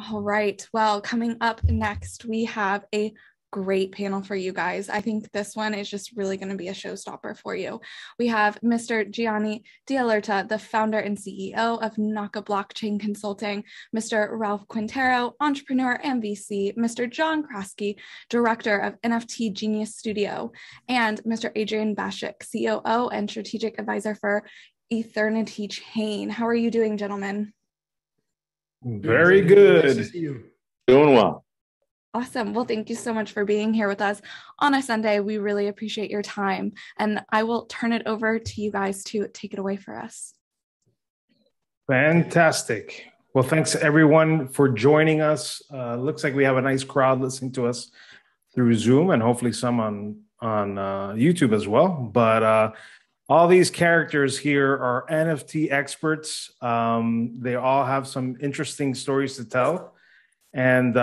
All right. Well, coming up next, we have a great panel for you guys. I think this one is just really going to be a showstopper for you. We have Mr. Gianni D'Alerta, the founder and CEO of NAKA Blockchain Consulting, Mr. Ralph Quintero, entrepreneur and VC, Mr. John Kraski, director of NFT Genius Studio, and Mr. Adrian Baschuk, COO and Strategic Advisor for Ethernity Chain. How are you doing, gentlemen? Very good. Nice to see you. Doing well. Awesome. Well, thank you so much for being here with us on a Sunday. We really appreciate your time. And I will turn it over to you guys to take it away for us. Fantastic. Well, thanks everyone for joining us. Looks like we have a nice crowd listening to us through Zoom and hopefully some on YouTube as well. But all these characters here are NFT experts. They all have some interesting stories to tell. And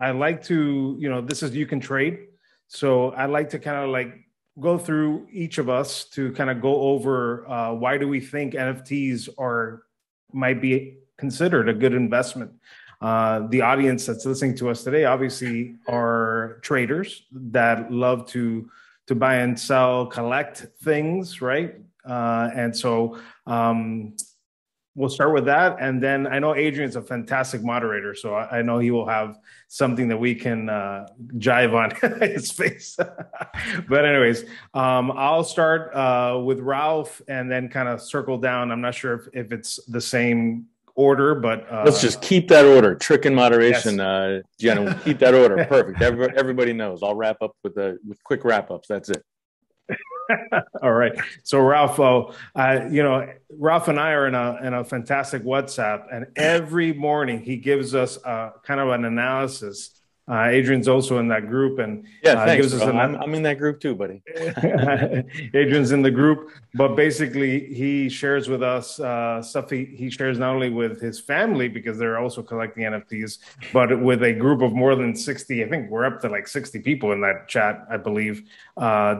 I like to, this is You Can Trade. So I like to kind of like go through each of us to kind of go over why do we think NFTs might be considered a good investment. The audience that's listening to us today obviously are traders that love to buy and sell, collect things, right? And so we'll start with that. And then I know Adrian's a fantastic moderator, so I know he will have something that we can jive on his face. But anyways, I'll start with Ralph and then kind of circle down. I'm not sure if it's the same order, but let's just keep that order. Trick and moderation, yes. Jenna, keep that order. Perfect. Everybody knows. I'll wrap up with quick wrap ups. That's it. All right. So Ralph, Ralph and I are in a fantastic WhatsApp, and every morning he gives us kind of an analysis. Adrian's also in that group, and thanks, gives us I'm in that group too, buddy. Adrian's in the group, but basically he shares with us stuff he shares not only with his family because they're also collecting NFTs, but with a group of more than 60. I think we're up to like 60 people in that chat, I believe,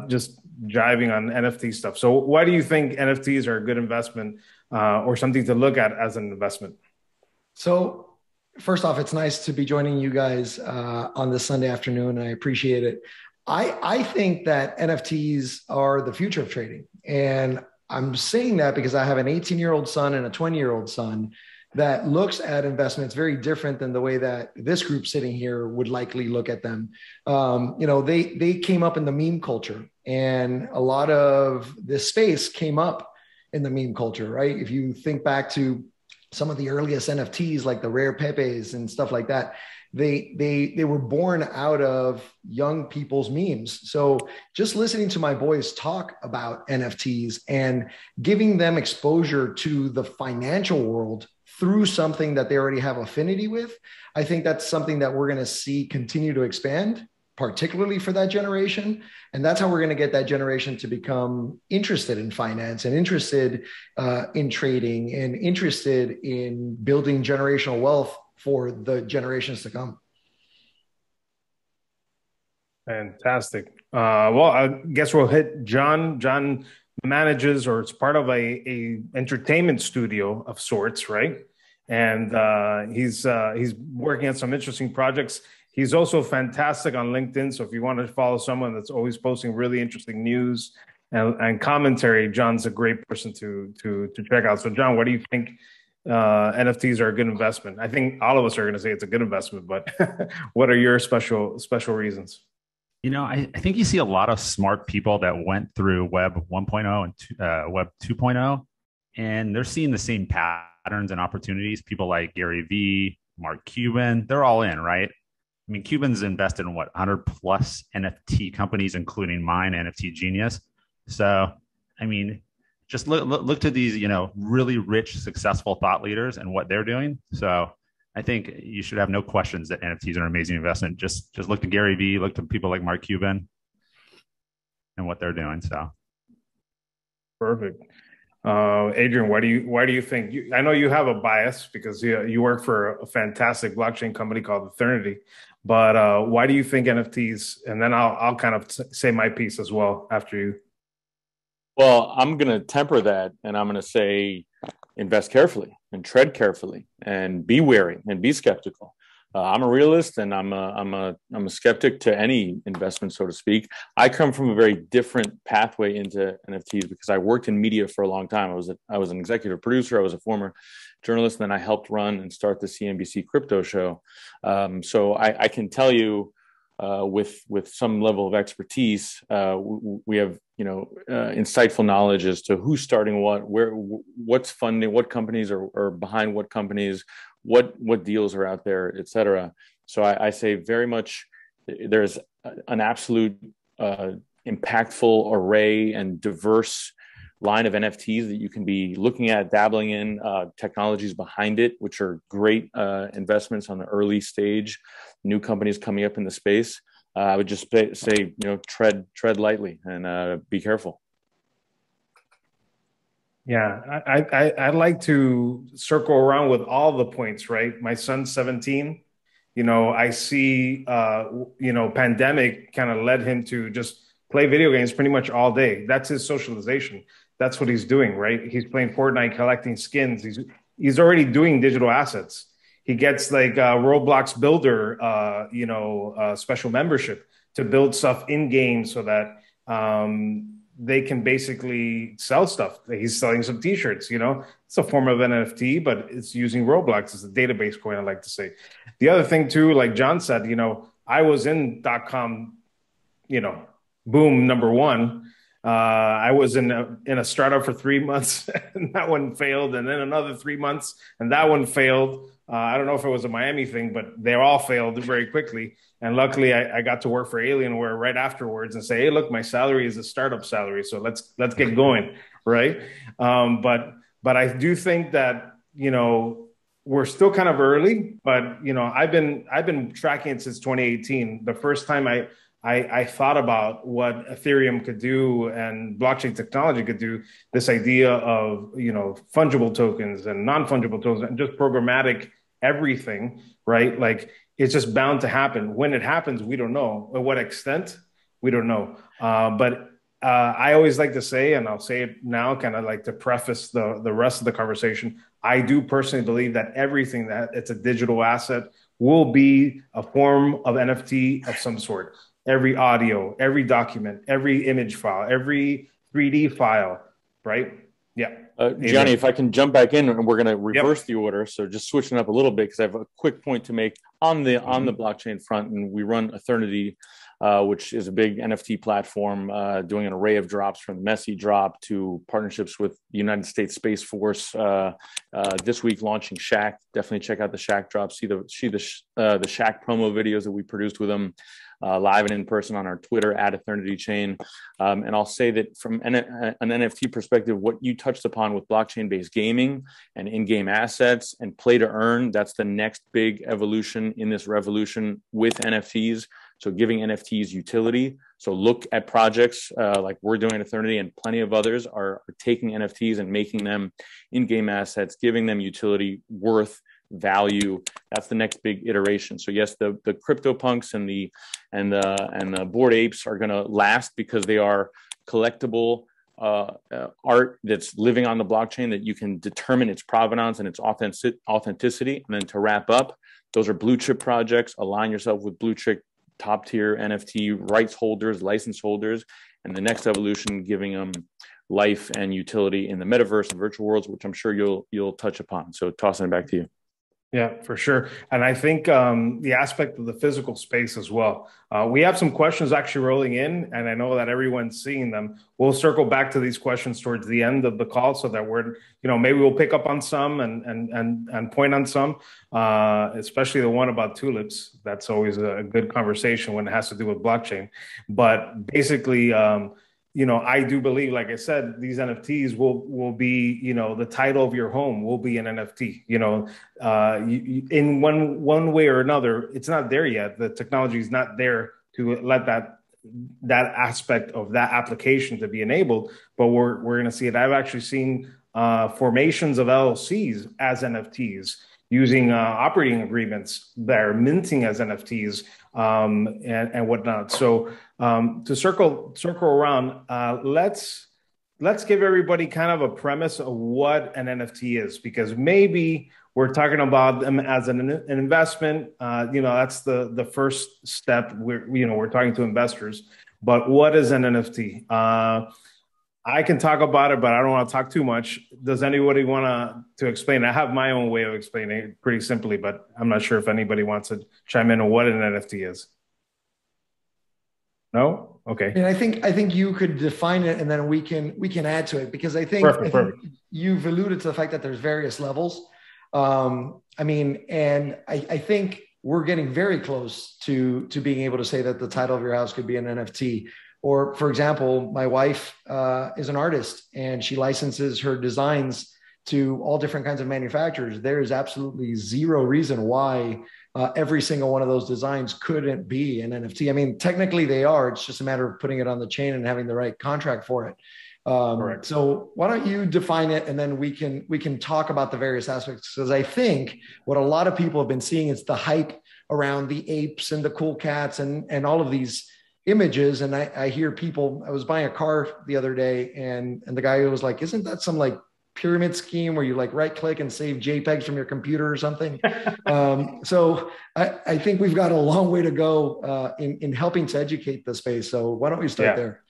just jiving on NFT stuff. So why do you think NFTs are a good investment or something to look at as an investment? So first off, it's nice to be joining you guys on this Sunday afternoon, and I appreciate it. I think that NFTs are the future of trading. And I'm saying that because I have an 18-year-old son and a 20-year-old son that looks at investments very different than the way that this group sitting here would likely look at them. They came up in the meme culture, and a lot of this space came up in the meme culture, right? If you think back to some of the earliest NFTs, like the rare Pepes and stuff like that, they were born out of young people's memes. So just listening to my boys talk about NFTs and giving them exposure to the financial world through something that they already have affinity with, I think that's something that we're going to see continue to expand, particularly for that generation. And that's how we're going to get that generation to become interested in finance and interested in trading and interested in building generational wealth for the generations to come. Fantastic. Well, I guess we'll hit John. John manages, or it's part of a entertainment studio of sorts, right? And he's working on some interesting projects. He's also fantastic on LinkedIn. So if you want to follow someone that's always posting really interesting news and commentary, John's a great person to check out. So John, what do you think NFTs are a good investment? I think all of us are going to say it's a good investment, but what are your special reasons? I think you see a lot of smart people that went through Web 1.0 and Web 2.0, and they're seeing the same patterns and opportunities. People like Gary Vee, Mark Cuban, they're all in, right? I mean, Cuban's invested in 100 plus NFT companies, including mine, NFT Genius. So, I mean, just look to these, really rich, successful thought leaders and what they're doing. So I think you should have no questions that NFTs are an amazing investment. Just look to Gary Vee, look to people like Mark Cuban and what they're doing. So perfect. Adrian, why do you think I know you have a bias because you work for a fantastic blockchain company called Ethernity, but why do you think NFTs? And then I'll kind of say my piece as well after you. Well, I'm going to temper that, and I'm going to say invest carefully and tread carefully and be wary and be skeptical. I'm a realist, and I'm a skeptic to any investment, so to speak. I come from a very different pathway into NFTs because I worked in media for a long time. I was an executive producer. I was a former journalist, and then I helped run and start the CNBC crypto show. So I can tell you with some level of expertise, we have insightful knowledge as to who's starting what, what's funding, what companies are behind what companies, what deals are out there, et cetera. So I say very much there's an absolute impactful array and diverse line of NFTs that you can be looking at, dabbling in, technologies behind it, which are great investments on the early stage, new companies coming up in the space. I would just say, tread lightly and be careful. Yeah, I'd like to circle around with all the points, right? My son's 17. I see, pandemic kind of led him to just play video games pretty much all day. That's his socialization. That's what he's doing, right? He's playing Fortnite, collecting skins. He's already doing digital assets. He gets like a Roblox builder, special membership to build stuff in game so that they can basically sell stuff. He's selling some T-shirts. It's a form of NFT, but it's using Roblox as a database coin, I like to say. The other thing too, like John said, I was in .com, boom, number one. I was in a startup for 3 months and that one failed, and then another 3 months and that one failed. I don't know if it was a Miami thing, but they all failed very quickly. And luckily I got to work for Alienware right afterwards and say, hey, look, my salary is a startup salary. So let's get going. Right. But I do think that, we're still kind of early, but, I've been tracking it since 2018. The first time I thought about what Ethereum could do and blockchain technology could do, this idea of, fungible tokens and non-fungible tokens and just programmatic everything, right? Like it's just bound to happen. When it happens, we don't know. At what extent, we don't know. But I always like to say, and I'll say it now, kind of like to preface the rest of the conversation, I do personally believe that everything that it's a digital asset will be a form of NFT of some sort. Every audio, every document, every image file, every 3D file, right? Yeah. Gianni, if I can jump back in, and we're going to reverse the order. So just switching up a little bit, because I have a quick point to make on the blockchain front. And we run Ethernity, which is a big NFT platform, doing an array of drops from the Messi drop to partnerships with the United States Space Force. This week launching Shaq. Definitely check out the Shaq drop. See the Shaq promo videos that we produced with them. Live and in person on our Twitter at Ethernity Chain. And I'll say that from an NFT perspective, what you touched upon with blockchain-based gaming and in-game assets and play to earn, that's the next big evolution in this revolution with NFTs. So giving NFTs utility. So look at projects like we're doing at Ethernity, and plenty of others are taking NFTs and making them in-game assets, giving them utility, worth, value. That's the next big iteration. So yes, the CryptoPunks and the Bored Apes are going to last because they are collectible art that's living on the blockchain that you can determine its provenance and its authenticity. And then to wrap up, those are blue chip projects. Align yourself with blue chip top tier NFT rights holders, license holders, and the next evolution, giving them life and utility in the metaverse and virtual worlds, which I'm sure you'll touch upon. So tossing it back to you. Yeah, for sure. And I think the aspect of the physical space as well. We have some questions actually rolling in, and I know that everyone's seeing them. We'll circle back to these questions towards the end of the call so that we're, maybe we'll pick up on some and point on some, especially the one about tulips. That's always a good conversation when it has to do with blockchain. But basically, I do believe, like I said, these NFTs will be, the title of your home will be an NFT. In one way or another, it's not there yet. The technology is not there to let that aspect of that application to be enabled. But we're going to see it. I've actually seen formations of LLCs as NFTs using operating agreements that are minting as NFTs and whatnot. So to circle around, let's let's give everybody kind of a premise of what an NFT is, because maybe we're talking about them as an investment. That's the first step. We're talking to investors, but what is an NFT? I can talk about it, but I don't want to talk too much. Does anybody want to explain? I have my own way of explaining it pretty simply, but I'm not sure if anybody wants to chime in on what an NFT is. No? Okay. And I think you could define it, and then we can add to it, because I think you've alluded to the fact that there's various levels. And I think we're getting very close to being able to say that the title of your house could be an NFT. Or, for example, my wife is an artist and she licenses her designs to all different kinds of manufacturers. There is absolutely zero reason why every single one of those designs couldn't be an NFT. I mean, technically they are. It's just a matter of putting it on the chain and having the right contract for it. So why don't you define it, and then we can talk about the various aspects, because I think what a lot of people have been seeing is the hype around the apes and the CoolCats and all of these images. And I hear people, I was buying a car the other day, and the guy was like, isn't that some like pyramid scheme where you like right click and save JPEGs from your computer or something? So I think we've got a long way to go in helping to educate the space. So why don't we start there?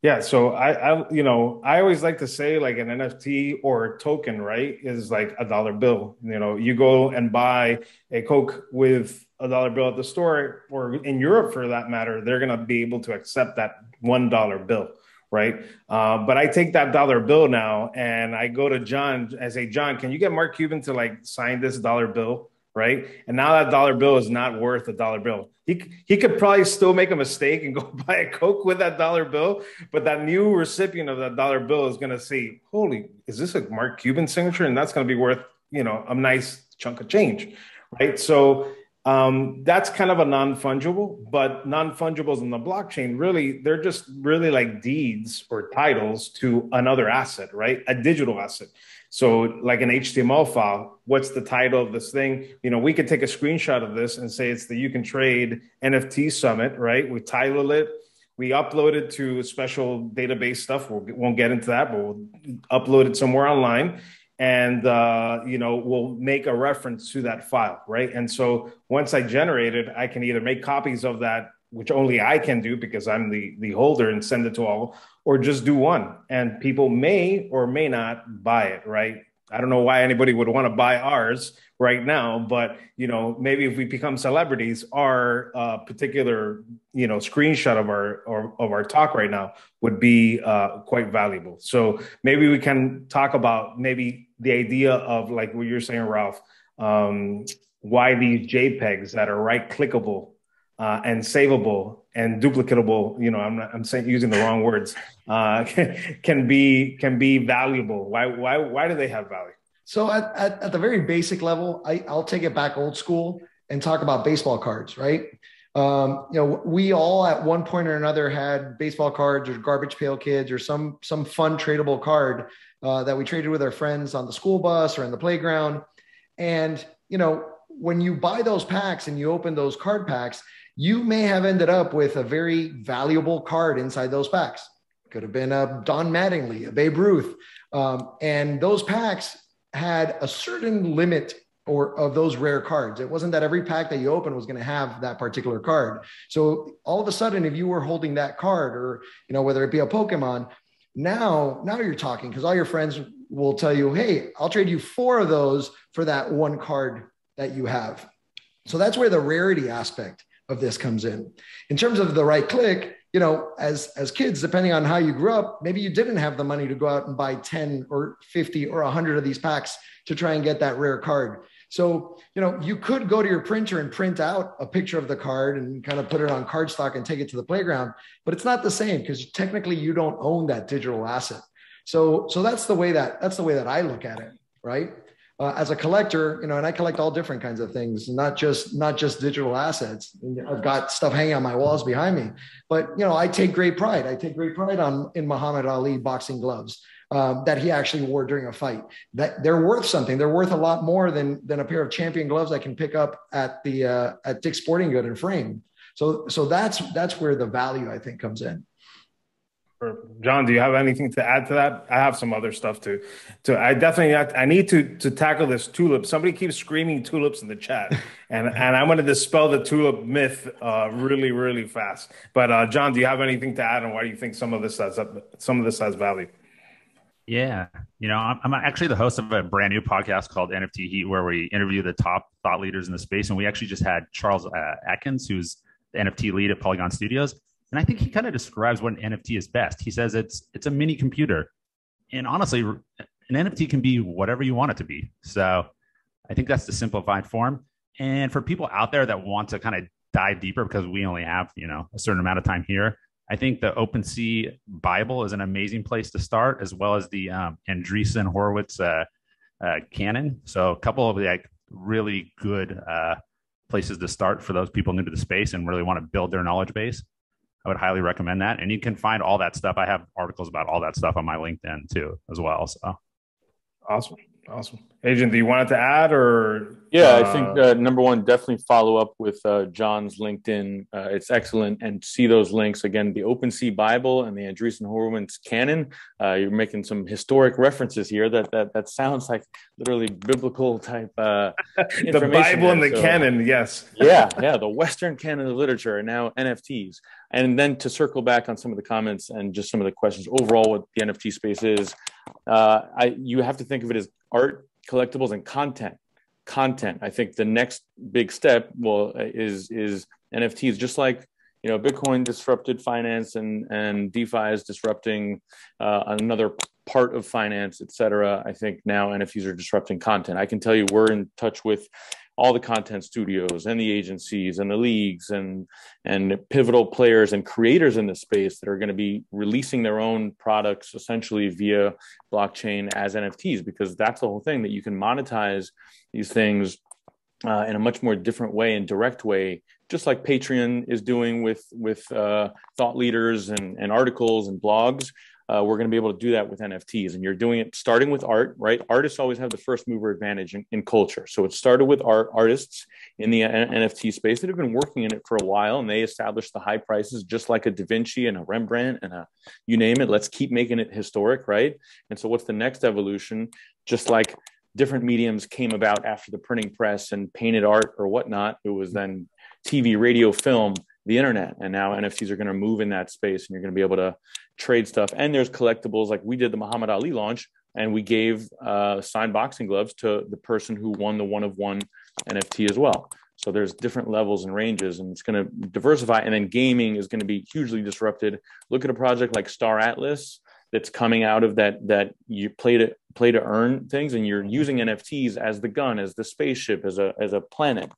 Yeah. So I always like to say, like, an NFT or a token, right, is like a dollar bill. You go and buy a Coke with a dollar bill at the store, or in Europe for that matter, they're going to be able to accept that $1 bill. Right. But I take that dollar bill now and I go to John. I say, John, can you get Mark Cuban to like sign this dollar bill? Right. And now that dollar bill is not worth a dollar bill. He could probably still make a mistake and go buy a Coke with that dollar bill. But that new recipient of that dollar bill is going to say, holy, is this a Mark Cuban signature? And that's going to be worth, a nice chunk of change. Right. So that's kind of a non-fungible, but non-fungibles in the blockchain, really, they're just really like deeds or titles to another asset, right? A digital asset. So like an HTML file, what's the title of this thing? We could take a screenshot of this and say it's the You Can Trade NFT Summit, right? We title it, we upload it to special database stuff. We won't get into that, but we'll upload it somewhere online. And, we'll make a reference to that file, right? And so once I generate it, I can either make copies of that, which only I can do because I'm the holder, and send it to all, or just do one. And people may or may not buy it, right? I don't know why anybody would want to buy ours right now, but, maybe if we become celebrities, our particular, screenshot of our talk right now would be quite valuable. So maybe we can talk about maybe the idea of, like what you're saying, Ralph, why these JPEGs that are right clickable and savable and duplicatable, I'm saying, using the wrong words, can be valuable. Why do they have value? So at the very basic level, I'll take it back old school and talk about baseball cards, right? We all at one point or another had baseball cards or garbage pail kids or some fun tradable card that we traded with our friends on the school bus or in the playground. And, when you buy those packs and you open those card packs, you may have ended up with a very valuable card inside those packs. Could have been a Don Mattingly, a Babe Ruth. And those packs had a certain limit of those rare cards. It wasn't that every pack that you open was going to have that particular card. So all of a sudden, if you were holding that card, or, whether it be a Pokemon, now you're talking, because all your friends will tell you, hey, I'll trade you 4 of those for that one card that you have. So that's where the rarity aspect of this comes in. In terms of the right click, as kids, depending on how you grew up, maybe you didn't have the money to go out and buy 10 or 50 or 100 of these packs to try and get that rare card. So, you could go to your printer and print out a picture of the card and kind of put it on cardstock and take it to the playground, but it's not the same, because technically you don't own that digital asset. So that's the way that I look at it, right? As a collector, and I collect all different kinds of things, not just digital assets. I've got stuff hanging on my walls behind me, but I take great pride. In Muhammad Ali boxing gloves that he actually wore during a fight. That they're worth something. They're worth a lot more than a pair of Champion gloves I can pick up at Dick's Sporting Good and frame. So that's where the value, I think, comes in. John, do you have anything to add to that? I have some other stuff too. I need to tackle this tulip. Somebody keeps screaming tulips in the chat, and I'm going to dispel the tulip myth really, really fast. But John, do you have anything to add, and why do you think some of this has value? Yeah, I'm actually the host of a brand new podcast called NFT Heat, where we interview the top thought leaders in the space, and we actually just had Charles Atkins, who's the NFT lead at Polygon Studios. And I think he kind of describes what an NFT is best. He says it's a mini computer. And honestly, an NFT can be whatever you want it to be. So I think that's the simplified form. And for people out there that want to kind of dive deeper, because we only have, a certain amount of time here, I think the OpenSea Bible is an amazing place to start, as well as the Andreessen Horowitz canon. So a couple of really good places to start for those people new to the space and really want to build their knowledge base. I would highly recommend that. And you can find all that stuff. I have articles about all that stuff on my LinkedIn too, as well. So awesome. Adrian, do you want to add or? Yeah, I think number one, definitely follow up with John's LinkedIn. It's excellent. And see those links. Again, the OpenSea Bible and the Andreessen Horowitz canon. You're making some historic references here that sounds like literally biblical type information. The Bible and the canon, yes. yeah, the Western canon of literature and now NFTs. And then to circle back on some of the comments and just some of the questions overall, what the NFT space is, you have to think of it as art, collectibles, and content. I think the next big step is NFTs. Just like Bitcoin disrupted finance and DeFi is disrupting another part of finance, et cetera. I think now NFTs are disrupting content. I can tell you we're in touch with all the content studios and the agencies and the leagues and pivotal players and creators in the space that are going to be releasing their own products essentially via blockchain as NFTs, because that's the whole thing, that you can monetize these things in a much more different way and direct way, just like Patreon is doing with thought leaders and articles and blogs. We're going to be able to do that with NFTs, and you're doing it starting with art, right? Artists always have the first mover advantage in culture. So it started with artists in the NFT space that have been working in it for a while, and they established the high prices, just like a Da Vinci and a Rembrandt and you name it. Let's keep making it historic, right? And so what's the next evolution? Just like different mediums came about after the printing press and painted art or whatnot, it was then TV, radio, film, the internet, and now NFTs are going to move in that space, and you're going to be able to trade stuff. And there's collectibles, like we did the Muhammad Ali launch, and we gave signed boxing gloves to the person who won the 1-of-1 NFT as well. So there's different levels and ranges, and it's going to diversify. And then gaming is going to be hugely disrupted. Look at a project like Star Atlas that's coming out of that you play to earn things, and you're using NFTs as the gun, as the spaceship, as a planet.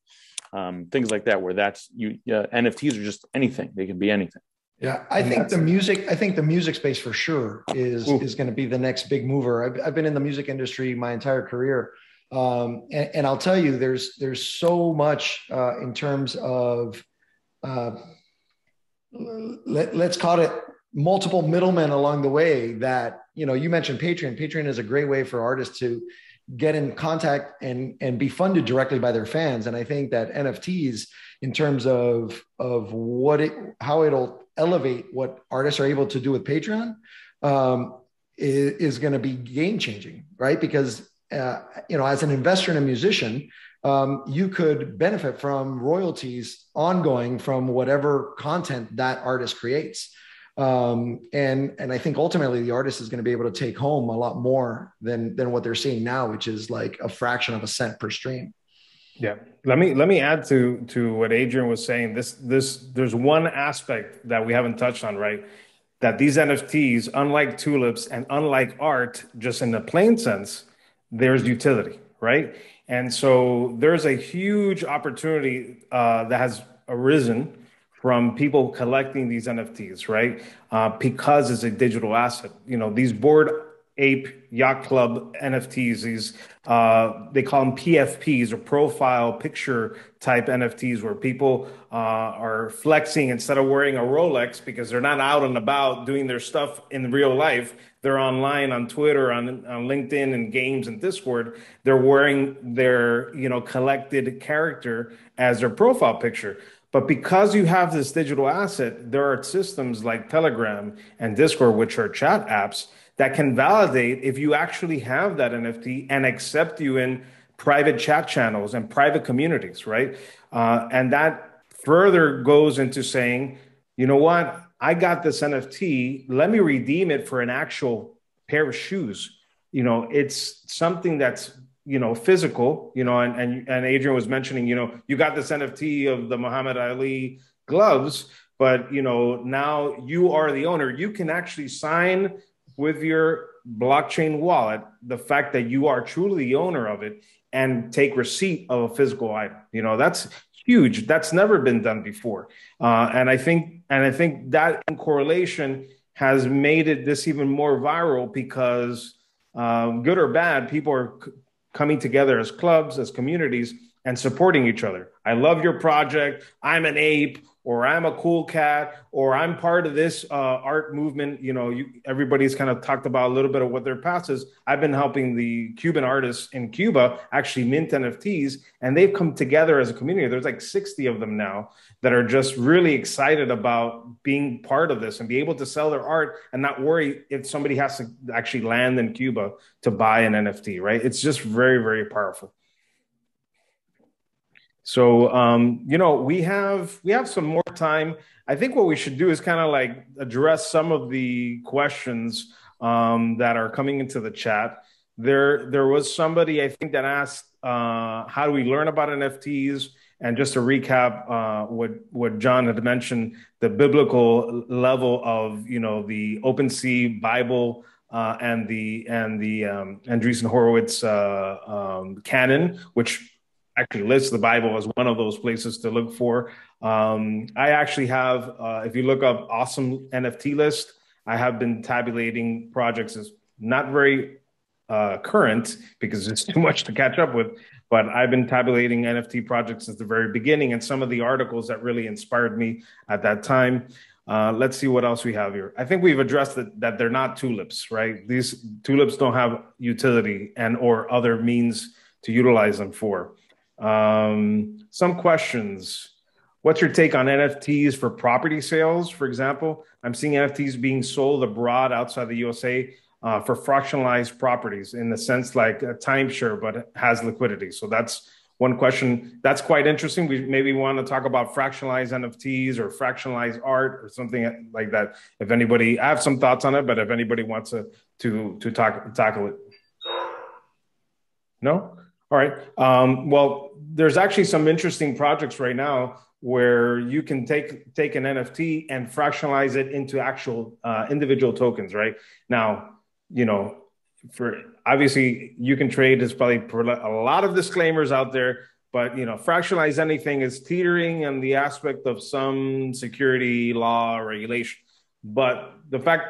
Things like that, where NFTs are just anything. They can be anything. Yeah, I think the music space for sure is going to be the next big mover. I've been in the music industry my entire career, and I'll tell you, there's so much in terms of let's call it multiple middlemen along the way. That you mentioned Patreon. Patreon is a great way for artists to get in contact and be funded directly by their fans. And I think that NFTs, in terms of how it'll elevate what artists are able to do with Patreon, is going to be game changing, right? Because as an investor and a musician, you could benefit from royalties ongoing from whatever content that artist creates. And I think ultimately the artist is going to be able to take home a lot more than what they're seeing now, which is like a fraction of a cent per stream. Yeah. Let me add to what Adrian was saying. There's one aspect that we haven't touched on, right? That these NFTs, unlike tulips and unlike art, just in the plain sense, there's utility, right? And so there's a huge opportunity that has arisen from people collecting these NFTs, right? Because it's a digital asset. These Bored Ape Yacht Club NFTs, they call them PFPs, or profile picture type NFTs, where people are flexing instead of wearing a Rolex because they're not out and about doing their stuff in real life. They're online on Twitter, on LinkedIn, and games and Discord. They're wearing their collected character as their profile picture. But because you have this digital asset, there are systems like Telegram and Discord, which are chat apps that can validate if you actually have that NFT and accept you in private chat channels and private communities, right? And that further goes into saying, you know what? I got this NFT. Let me redeem it for an actual pair of shoes. You know, it's something that's, you know, physical, you know, and Adrian was mentioning, you know, you got this NFT of the Muhammad Ali gloves, but, you know, now you are the owner. You can actually sign with your blockchain wallet the fact that you are truly the owner of it and take receipt of a physical item. You know, that's huge. That's never been done before. And I think that in correlation has made it this even more viral because good or bad, people are coming together as clubs, as communities, and supporting each other. I love your project. I'm an ape, or I'm a CoolCat, or I'm part of this art movement. You know, everybody's kind of talked about a little bit of what their past is. I've been helping the Cuban artists in Cuba actually mint NFTs, and they've come together as a community. There's like 60 of them now that are just really excited about being part of this and be able to sell their art and not worry if somebody has to actually land in Cuba to buy an NFT, right? It's just very, very powerful. So, you know, we have some more time. I think what we should do is kind of like address some of the questions that are coming into the chat. There was somebody, I think, that asked, how do we learn about NFTs? And just to recap what John had mentioned, the biblical level of, you know, the OpenSea Bible and the Andreessen Horowitz canon, which actually lists the Bible as one of those places to look for. I actually have, if you look up awesome NFT list, I have been tabulating projects. As not very current because it's too much to catch up with, but I've been tabulating NFT projects since the very beginning and some of the articles that really inspired me at that time. Let's see what else we have here. I think we've addressed that they're not tulips, right? These tulips don't have utility and or other means to utilize them for. Some questions. What's your take on NFTs for property sales? For example, I'm seeing NFTs being sold abroad outside the USA for fractionalized properties in the sense like a timeshare, but has liquidity. So that's one question. That's quite interesting. We maybe want to talk about fractionalized NFTs or fractionalized art or something like that. If anybody, I have some thoughts on it, but if anybody wants to tackle it. No? All right. Well, there's actually some interesting projects right now where you can take an NFT and fractionalize it into actual individual tokens, right? Now, you know, for obviously you can trade. There's probably a lot of disclaimers out there, but, you know, fractionalize anything is teetering on the aspect of some security law regulation. But the fact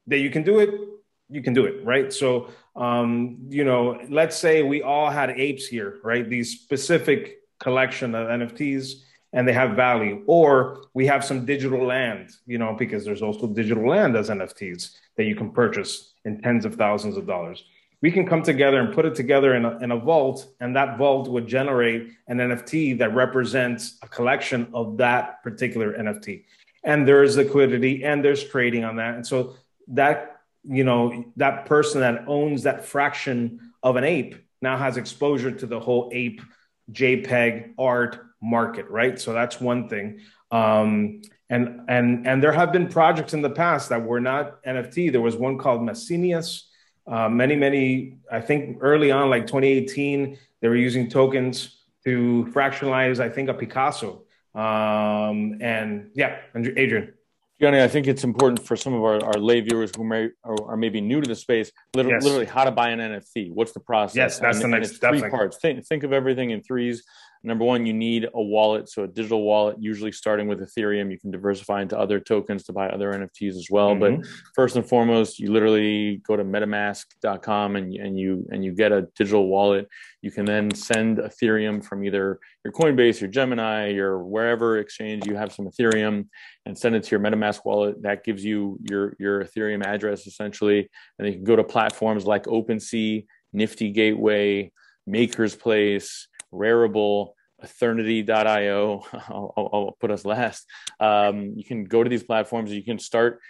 that you can do it, right? So, you know, let's say we all had apes here, right? These specific collection of NFTs and they have value, or we have some digital land, you know, because there's also digital land as NFTs that you can purchase in tens of thousands of dollars. We can come together and put it together in a vault, and that vault would generate an NFT that represents a collection of that particular NFT. And there's liquidity and there's trading on that. And so that, you know, that person that owns that fraction of an ape now has exposure to the whole ape JPEG art market, right? So that's one thing. And there have been projects in the past that were not NFT. There was one called Messinius. Many, I think early on, like 2018, they were using tokens to fractionalize, I think, a Picasso. And yeah, Adrian. Gianni, I think it's important for some of our lay viewers who are maybe new to the space, literally how to buy an NFT. What's the process? Yes, that's the next step. Three parts. Think of everything in threes. Number one, you need a wallet. So a digital wallet, usually starting with Ethereum. You can diversify into other tokens to buy other NFTs as well. Mm-hmm. But first and foremost, you literally go to metamask.com and you get a digital wallet. You can then send Ethereum from either your Coinbase, your Gemini, your wherever exchange you have some Ethereum, and send it to your MetaMask wallet. That gives you your Ethereum address essentially. And you can go to platforms like OpenSea, Nifty Gateway, Maker's Place, Rarible, Ethernity.io. I'll put us last. You can go to these platforms. You can start,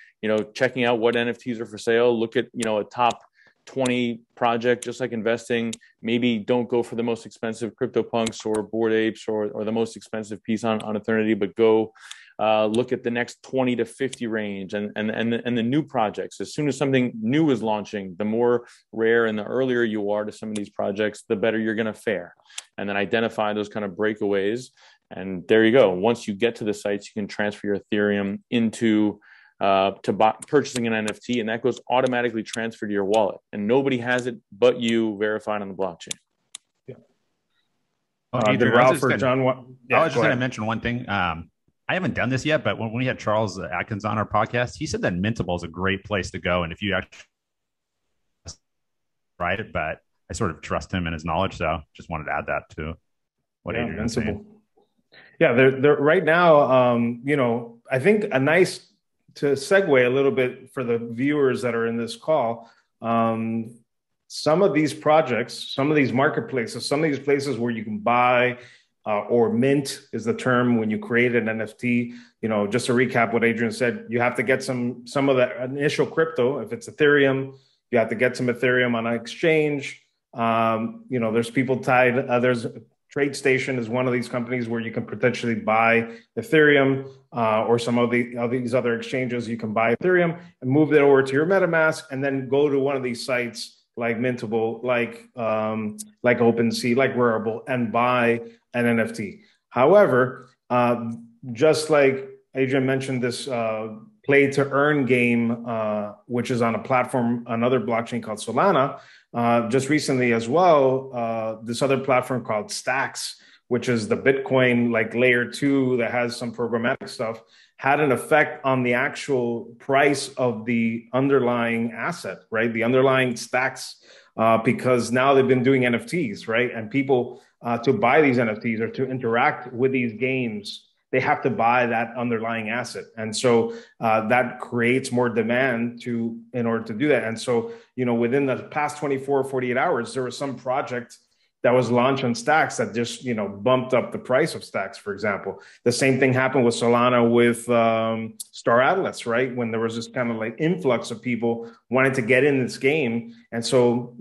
checking out what NFTs are for sale. Look at, a top 20 project, just like investing. Maybe don't go for the most expensive CryptoPunks or Bored Apes or the most expensive piece on Ethernity, but go look at the next 20 to 50 range and the new projects. As soon as something new is launching, the more rare and the earlier you are to some of these projects, the better you're going to fare. And then identify those kind of breakaways. And there you go. Once you get to the sites, you can transfer your Ethereum into purchasing an NFT, and that goes automatically transferred to your wallet. And nobody has it but you, verified on the blockchain. Yeah. Adrian, Ralph or John? I was just going to mention one thing. I haven't done this yet, but when we had Charles Atkins on our podcast, he said that Mintable is a great place to go. And if you actually write it, but I sort of trust him and his knowledge. So just wanted to add that to what Adrian was saying. Yeah, they're right now, I think to segue a little bit for the viewers that are in this call, some of these projects, some of these marketplaces, some of these places where you can buy or mint is the term when you create an NFT. Just to recap what Adrian said, you have to get some of the initial crypto. If it's Ethereum, you have to get some Ethereum on an exchange. There's people tied. There's TradeStation is one of these companies where you can potentially buy Ethereum or some of these other exchanges. You can buy Ethereum and move it over to your MetaMask, and then go to one of these sites like Mintable, like OpenSea, like Wearable, and buy an NFT. However, just like Adrian mentioned, this play to earn game, which is on a platform, another blockchain called Solana. Just recently as well, this other platform called Stacks, which is the Bitcoin like layer 2 that has some programmatic stuff, had an effect on the actual price of the underlying asset, right? The underlying Stacks, because now they've been doing NFTs, right? And people to buy these NFTs or to interact with these games, they have to buy that underlying asset. And so that creates more demand in order to do that. And so, within the past 24, 48 hours, there was some project that was launched on Stacks that just, bumped up the price of Stacks, for example. The same thing happened with Solana with Star Atlas, right? When there was this kind of like influx of people wanting to get in this game. And so,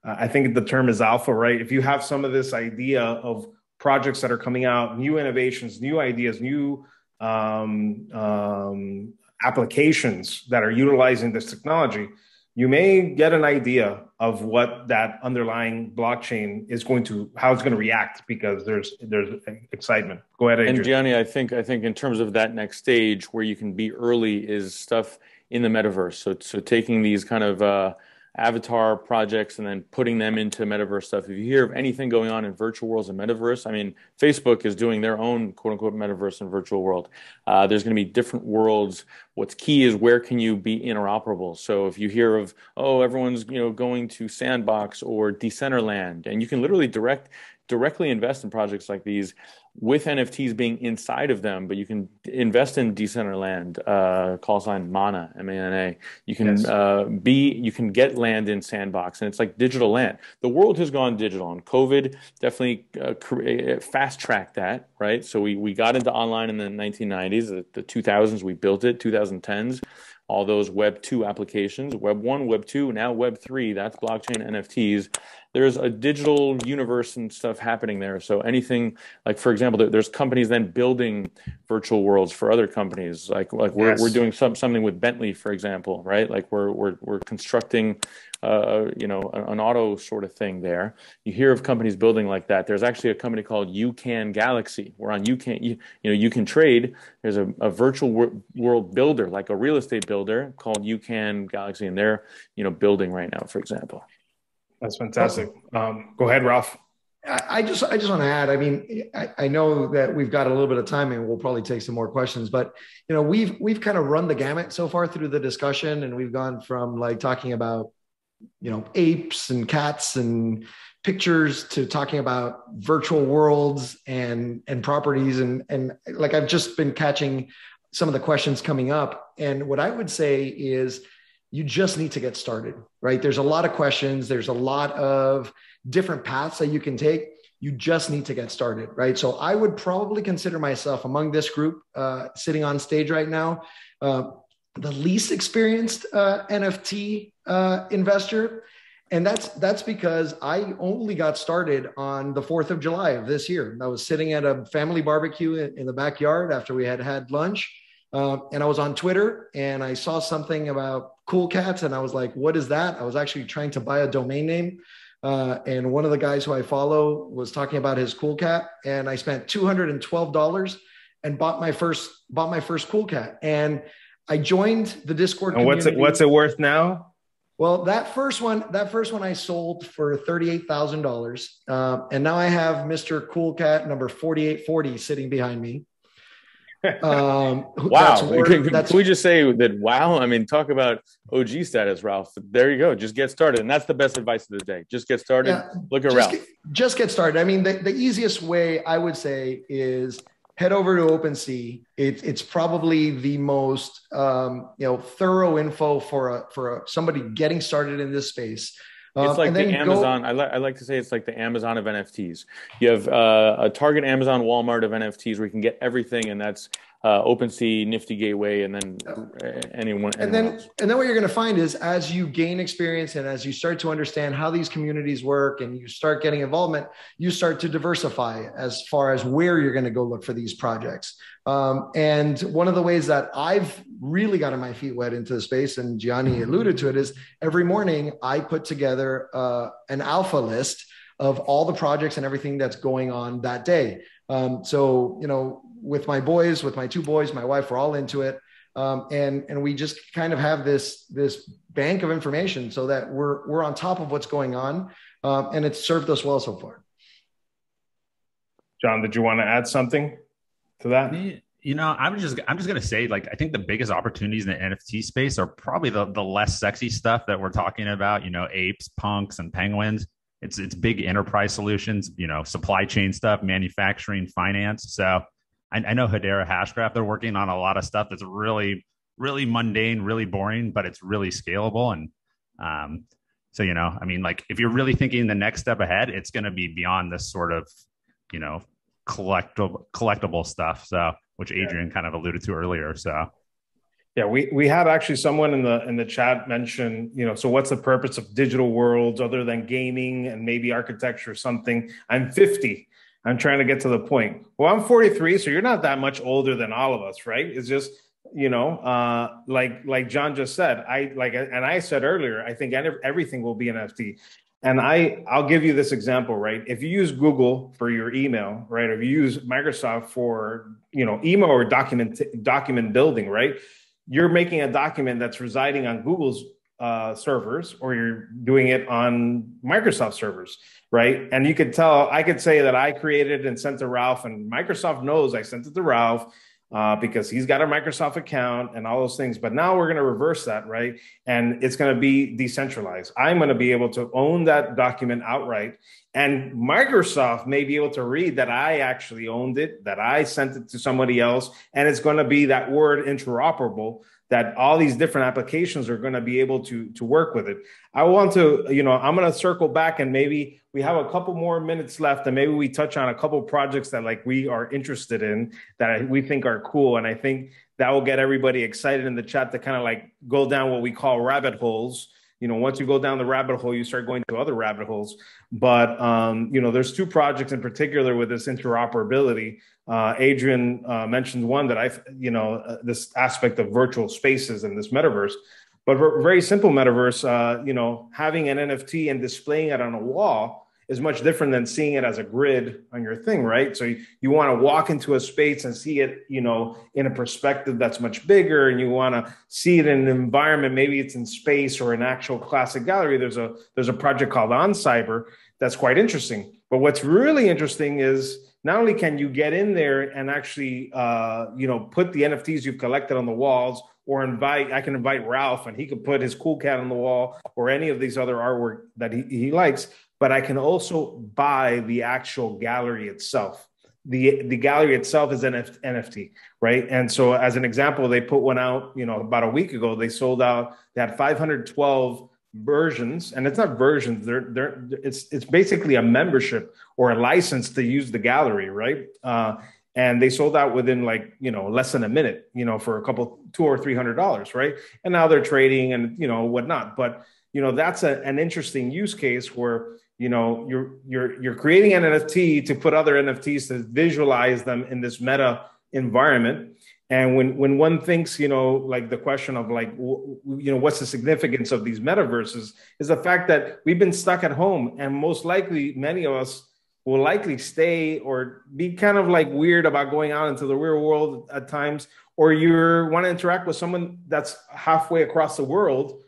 I think the term is alpha, right? If you have some of this idea of projects that are coming out, new innovations, new ideas, new applications that are utilizing this technology, you may get an idea of what that underlying blockchain is how it's going to react, because there's excitement. Go ahead, Adrian. And Gianni, I think in terms of that next stage where you can be early is stuff in the metaverse. So taking these kind of avatar projects and then putting them into metaverse stuff. If you hear of anything going on in virtual worlds and metaverse, I mean, Facebook is doing their own quote unquote metaverse and virtual world. There's going to be different worlds. What's key is where can you be interoperable? So if you hear of, everyone's, going to Sandbox or Decentraland, and you can literally directly invest in projects like these with NFTs being inside of them, but you can invest in Decentraland, call sign MANA, M-A-N-A. You can you can get land in Sandbox, and it's like digital land. The world has gone digital, and COVID definitely fast-tracked that, right? So we got into online in the 1990s, the 2000s, we built it, 2010s. All those Web 2 applications, Web 1, Web 2, now Web 3, that's blockchain NFTs. There's a digital universe and stuff happening there. So anything, like, for example, there's companies then building virtual worlds for other companies. Like we're doing something with Bentley, for example, right? Like we're constructing an auto sort of thing there. You hear of companies building like that. There's actually a company called UCAN Galaxy, where on UCAN, you can trade. There's a virtual world builder, like a real estate builder called UCAN Galaxy, and they're, building right now, for example. That's fantastic. Go ahead, Ralph. I just want to add, I mean, I know that we've got a little bit of time and we'll probably take some more questions, but we've kind of run the gamut so far through the discussion, and we've gone from like talking about apes and cats and pictures to talking about virtual worlds and properties. And like, I've just been catching some of the questions coming up. And what I would say is you just need to get started, right? There's a lot of questions. There's a lot of different paths that you can take. You just need to get started, right? So I would probably consider myself among this group sitting on stage right now, the least experienced NFT investor. And that's because I only got started on the 4th of July of this year. I was sitting at a family barbecue in the backyard after we had lunch. And I was on Twitter and I saw something about CoolCat. And I was like, what is that? I was actually trying to buy a domain name. And one of the guys who I follow was talking about his CoolCat. And I spent $212 and bought my first CoolCat. And I joined the Discord community. And what's it worth now? Well, that first one I sold for $38,000. And now I have Mr. CoolCat number 4840 sitting behind me. Wow. Can we just say that? Wow. I mean, talk about OG status, Ralph. There you go. Just get started. And that's the best advice of the day. Just get started. Yeah, look at Ralph. Just get started. I mean, the easiest way I would say is head over to OpenSea. It's probably the most thorough info for somebody getting started in this space. It's like the Amazon. I like to say it's like the Amazon of NFTs. You have a Target, Amazon, Walmart of NFTs where you can get everything, and that's OpenSea, Nifty Gateway, and then anyone else. And then what you're going to find is as you gain experience and as you start to understand how these communities work and you start getting involvement, you start to diversify as far as where you're going to go look for these projects. And one of the ways that I've really gotten my feet wet into the space, and Gianni alluded to it, is every morning I put together an alpha list of all the projects and everything that's going on that day. With my boys, with my two boys, my wife, we're all into it. And we just kind of have this bank of information so that we're on top of what's going on. And it's served us well so far. John, did you want to add something to that? I'm just going to say, like, I think the biggest opportunities in the NFT space are probably the less sexy stuff that we're talking about, apes, punks, and penguins. It's big enterprise solutions, supply chain stuff, manufacturing, finance. So I know Hedera Hashgraph, they're working on a lot of stuff that's really, really mundane, really boring, but it's really scalable. And if you're really thinking the next step ahead, it's going to be beyond this sort of, collectible stuff. So, which Adrian kind of alluded to earlier. So, yeah, we had actually someone in the chat mention, so what's the purpose of digital worlds other than gaming and maybe architecture or something? I'm 50. I'm trying to get to the point. Well, I'm 43, so you're not that much older than all of us, right? It's just, like John just said, I said earlier, I think everything will be an NFT. And I'll give you this example, right? If you use Google for your email, right? Or if you use Microsoft for, email or document building, right? You're making a document that's residing on Google's servers, or you're doing it on Microsoft servers, right? And you could tell, I could say that I created and sent to Ralph, and Microsoft knows I sent it to Ralph because he's got a Microsoft account and all those things. But now we're going to reverse that, right? And it's going to be decentralized. I'm going to be able to own that document outright. And Microsoft may be able to read that I actually owned it, that I sent it to somebody else. And it's going to be that word interoperable, that all these different applications are going to be able to work with it. I want to, I'm going to circle back, and maybe we have a couple more minutes left, and maybe we touch on a couple projects that we are interested in that we think are cool. And I think that will get everybody excited in the chat to kind of go down what we call rabbit holes. Once you go down the rabbit hole, you start going to other rabbit holes. But, there's two projects in particular with this interoperability. Adrian mentioned one that this aspect of virtual spaces and this metaverse, but very simple metaverse, having an NFT and displaying it on a wall is much different than seeing it as a grid on your thing, right? So you want to walk into a space and see it, in a perspective that's much bigger, and you want to see it in an environment. Maybe it's in space or an actual classic gallery. There's a project called On Cyber that's quite interesting. But what's really interesting is not only can you get in there and actually, put the NFTs you've collected on the walls, or I can invite Ralph and he could put his CoolCat on the wall, or any of these other artwork that he likes. But I can also buy the actual gallery itself. The gallery itself is an NFT, right? And so as an example, they put one out, about a week ago. They sold out. They had 512 versions, and it's not versions. It's basically a membership or a license to use the gallery, right? And they sold out within like, less than a minute, for a couple, $200 or $300, right? And now they're trading and, whatnot. But, that's an interesting use case where, you're creating an NFT to put other NFTs to visualize them in this meta environment. And when one thinks, like the question of like, what's the significance of these metaverses is the fact that we've been stuck at home, and most likely many of us will likely stay or be kind of like weird about going out into the real world at times, or you want to interact with someone that's halfway across the world,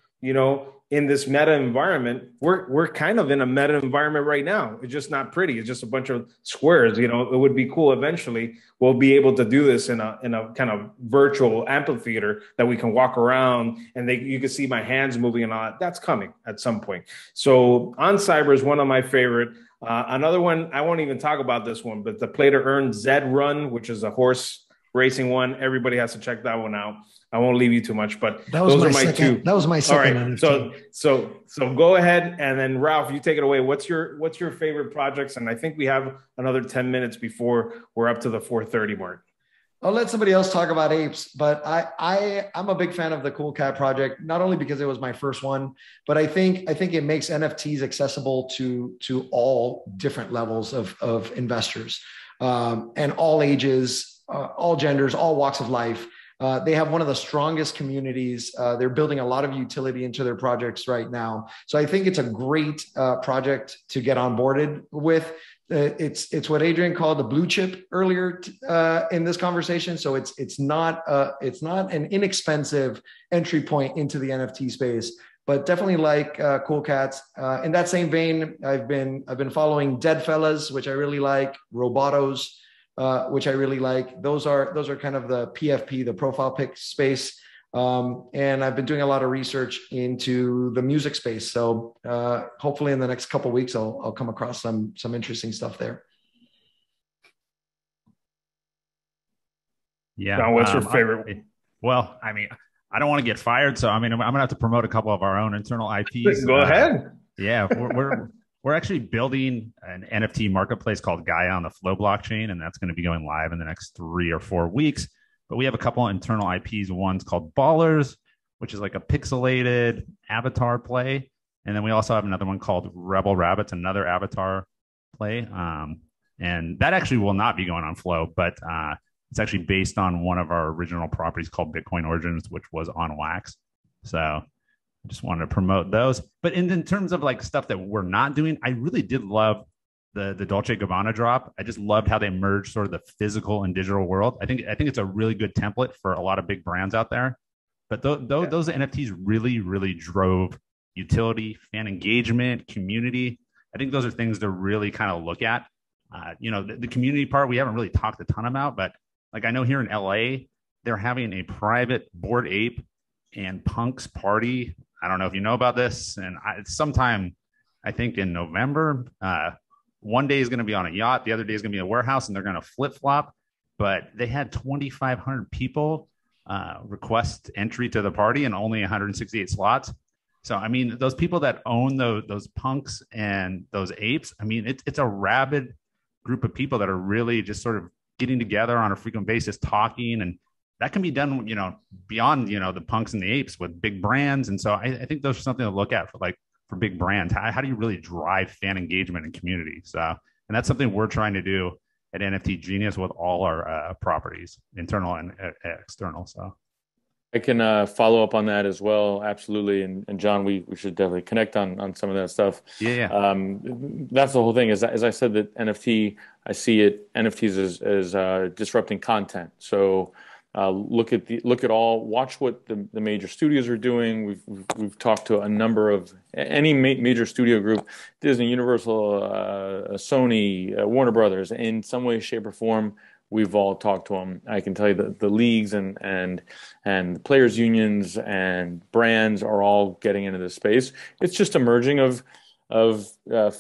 in this meta environment. We're kind of in a meta environment right now. It's just not pretty. It's just a bunch of squares. It would be cool eventually. We'll be able to do this in a kind of virtual amphitheater that we can walk around and you can see my hands moving and all that. That's coming at some point. So On Cyber is one of my favorite. Another one, I won't even talk about this one, but the Play to Earn Zed Run, which is a horse racing one. Everybody has to check that one out. I won't leave you too much, but those are my two. That was my second. All right. So go ahead, and then Ralph, you take it away. What's your favorite projects? And I think we have another 10 minutes before we're up to the 4:30 mark. I'll let somebody else talk about apes, but I'm a big fan of the CoolCat project, not only because it was my first one, but I think it makes NFTs accessible to all different levels of investors, and all ages, all genders, all walks of life. They have one of the strongest communities. They're building a lot of utility into their projects right now. So I think it's a great project to get onboarded with. It's what Adrian called the blue chip earlier in this conversation. So it's not an inexpensive entry point into the NFT space, but definitely like CoolCats. In that same vein, I've been following Deadfellas, which I really like, Robotos, which I really like. Those are kind of the PFP, the profile pic space. And I've been doing a lot of research into the music space. So hopefully in the next couple of weeks, I'll come across some interesting stuff there. Yeah. John, what's your favorite? I don't want to get fired. So, I'm going to have to promote a couple of our own internal IPs. Go ahead. Yeah. We're actually building an NFT marketplace called Gaia on the Flow blockchain, and that's going to be going live in the next 3 or 4 weeks. But we have a couple of internal IPs. One's called Ballers, which is like a pixelated avatar play. And then we also have another one called Rebel Rabbits, another avatar play. And that actually will not be going on Flow, but it's actually based on one of our original properties called Bitcoin Origins, which was on Wax. So I just wanted to promote those. But in terms of like stuff that we're not doing, I really did love the Dolce & Gabbana drop. I just loved how they merged sort of the physical and digital world. I think it's a really good template for a lot of big brands out there. But those NFTs really, really drove utility, fan engagement, community. I think those are things to really kind of look at. The community part we haven't really talked a ton about, but like I know here in LA, they're having a private Bored Ape and Punks party. I don't know if you know about this. And sometime, I think in November, one day is going to be on a yacht. The other day is going to be a warehouse, and they're going to flip-flop. But they had 2,500 people request entry to the party and only 168 slots. So, those people that own those punks and those apes, it's a rabid group of people that are really just sort of getting together on a frequent basis, talking. And that can be done, beyond, the punks and the apes with big brands. And so I think those are something to look at for big brands. How do you really drive fan engagement and community? So, and that's something we're trying to do at NFT Genius with all our properties, internal and external. So I can follow up on that as well. Absolutely. And John, we should definitely connect on some of that stuff. Yeah. That's the whole thing. As I said, that NFT, I see NFTs as disrupting content. So watch what the major studios are doing. We've talked to a number of any major studio group, Disney, Universal, Sony, Warner Brothers, in some way, shape, or form. We've all talked to them. I can tell you that the leagues and the players unions and brands are all getting into this space. It's just a merging of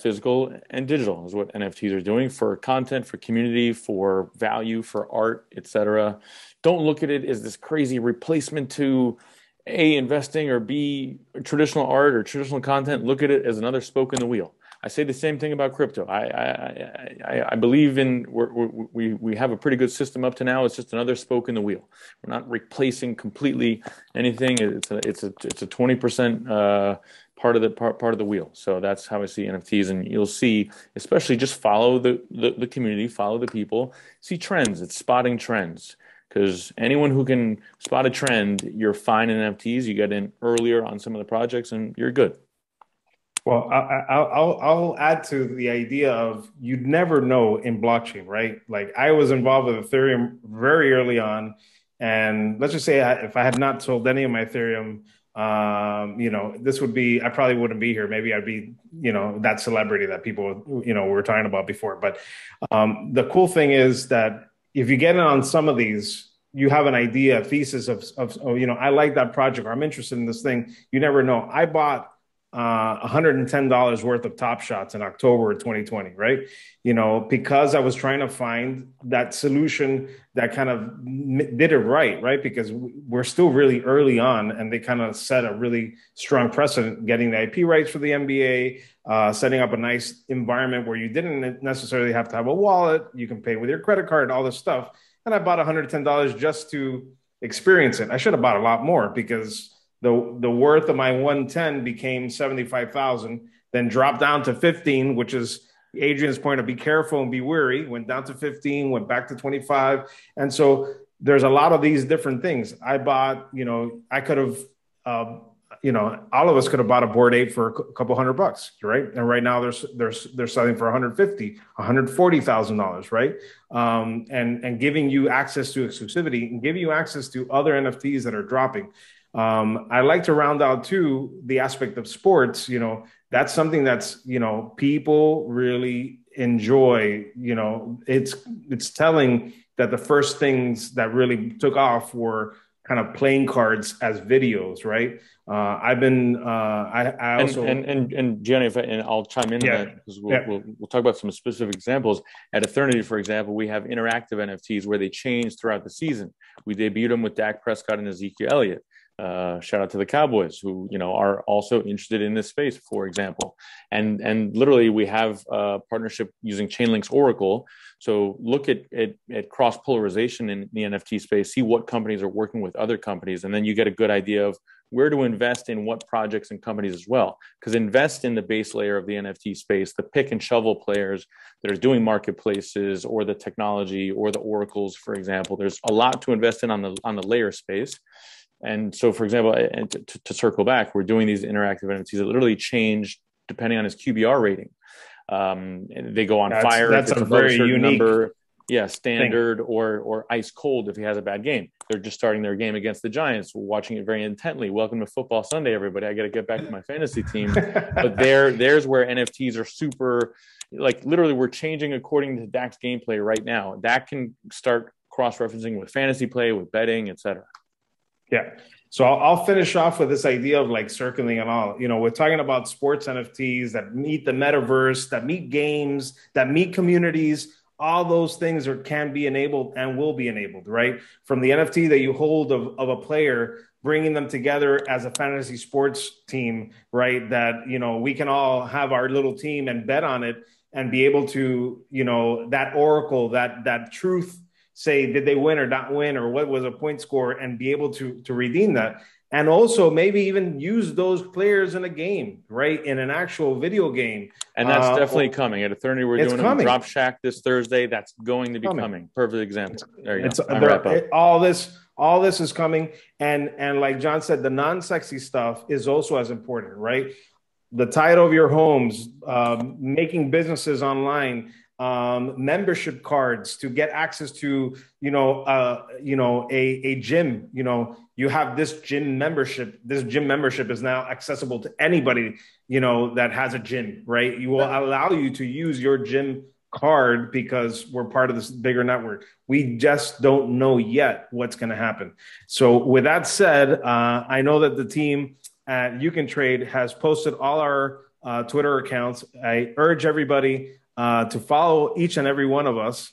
physical and digital is what NFTs are doing for content, for community, for value, for art, etc. Don't look at it as this crazy replacement to A, investing, or B, traditional art or traditional content, look at it as another spoke in the wheel. I say the same thing about crypto. I believe in we have a pretty good system up to now. It's just another spoke in the wheel. We're not replacing completely anything. It's a 20% part of the wheel. So that's how I see NFTs, and you'll see, especially just follow the community, follow the people, see trends. It's spotting trends. Because anyone who can spot a trend, you're fine in NFTs. You get in earlier on some of the projects, and you're good. Well, I'll add to the idea of you'd never know in blockchain, right? Like I was involved with Ethereum very early on, and let's just say if I had not sold any of my Ethereum, this would be, I probably wouldn't be here. Maybe I'd be, that celebrity that people, were talking about before. But the cool thing is that if you get in on some of these, you have an idea, a thesis of I like that project, or I'm interested in this thing. You never know. I bought $110 worth of Top Shots in October of 2020, right? Because I was trying to find that solution that kind of did it right? Because we're still really early on, and they kind of set a really strong precedent, getting the IP rights for the NBA, setting up a nice environment where you didn't necessarily have to have a wallet. You can pay with your credit card, all this stuff. And I bought $110 just to experience it. I should have bought a lot more, because the worth of my 110 became 75,000, then dropped down to 15, which is Adrian's point of be careful and be wary. Went down to 15, went back to 25. And so there's a lot of these different things. I bought, I could have, all of us could have bought a Bored Ape for a couple $100, right? And right now they're selling for $150,000, $140,000, right? And giving you access to exclusivity and giving you access to other NFTs that are dropping. I like to round out too the aspect of sports. That's something that's people really enjoy. It's telling that the first things that really took off were kind of playing cards as videos, right? I also and Gianni, and I'll chime in on that, because we'll talk about some specific examples. At Ethernity, for example, we have interactive NFTs where they change throughout the season. We debuted them with Dak Prescott and Ezekiel Elliott. Shout out to the Cowboys, who are also interested in this space, for example. And literally, we have a partnership using Chainlink's Oracle. So look at cross polarization in the NFT space, see what companies are working with other companies, and then you get a good idea of where to invest in what projects and companies as well. Because invest in the base layer of the NFT space, the pick and shovel players that are doing marketplaces, or the technology, or the oracles, for example. There's a lot to invest in on the layer space. And so, for example, to circle back, we're doing these interactive NFTs that literally change depending on his QBR rating. They go on fire. That's a very unique number. Yeah, standard or ice cold if he has a bad game. They're just starting their game against the Giants, watching it very intently. Welcome to Football Sunday, everybody. I got to get back to my fantasy team. But there's where NFTs are super, like literally we're changing according to Dak's gameplay right now. Dak can start cross-referencing with fantasy play, with betting, etc. Yeah. So I'll finish off with this idea of like circling and all. We're talking about sports NFTs that meet the metaverse, that meet games, that meet communities. All those things can be enabled and will be enabled, right? From the NFT that you hold of a player, bringing them together as a fantasy sports team, right? That, we can all have our little team and bet on it and be able to, that oracle, that truth, say, did they win or not win, or what was a point score, and be able to redeem that. And also maybe even use those players in a game, right? In an actual video game. And that's definitely coming. At Ethernity, we're doing a Drop Shack this Thursday. That's going to be coming. Perfect example. There you go. All this is coming. And like John said, the non-sexy stuff is also as important, right? The title of your homes, making businesses online, membership cards to get access to, a gym. You have this gym membership. This gym membership is now accessible to anybody, that has a gym, right? You will allow you to use your gym card because we're part of this bigger network. We just don't know yet what's going to happen. So with that said, I know that the team at You Can Trade has posted all our Twitter accounts. I urge everybody to follow each and every one of us.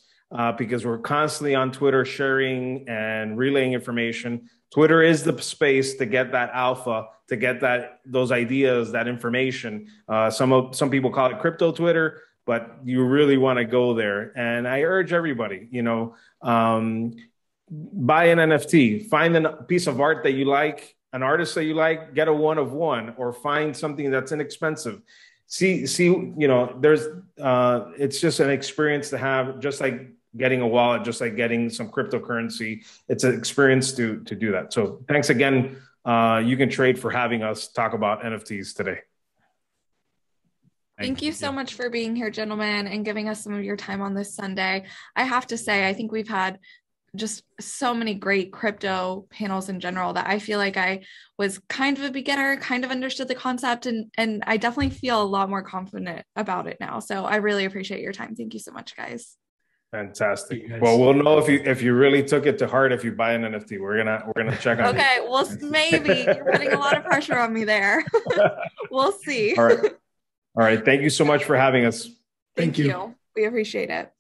because we're constantly on Twitter sharing and relaying information. Twitter is the space to get that alpha, to get those ideas, that information. Some people call it crypto Twitter, but you really want to go there. And I urge everybody, buy an NFT, find a piece of art that you like, an artist that you like, get a one of one, or find something that's inexpensive. See, there's it's just an experience to have, just like getting a wallet, just like getting some cryptocurrency. It's an experience to do that. So thanks again. You can trade for having us talk about NFTs today. Thank you so much for being here, gentlemen, and giving us some of your time on this Sunday. I have to say, I think we've had just so many great crypto panels in general that I feel like I was kind of a beginner, kind of understood the concept, and I definitely feel a lot more confident about it now. So I really appreciate your time. Thank you so much, guys. Fantastic. Well, we'll know if you really took it to heart if you buy an NFT. We're gonna check on okay, you. Well, maybe you're putting a lot of pressure on me there. We'll see. All right. Thank you so much for having us. Thank you. We appreciate it.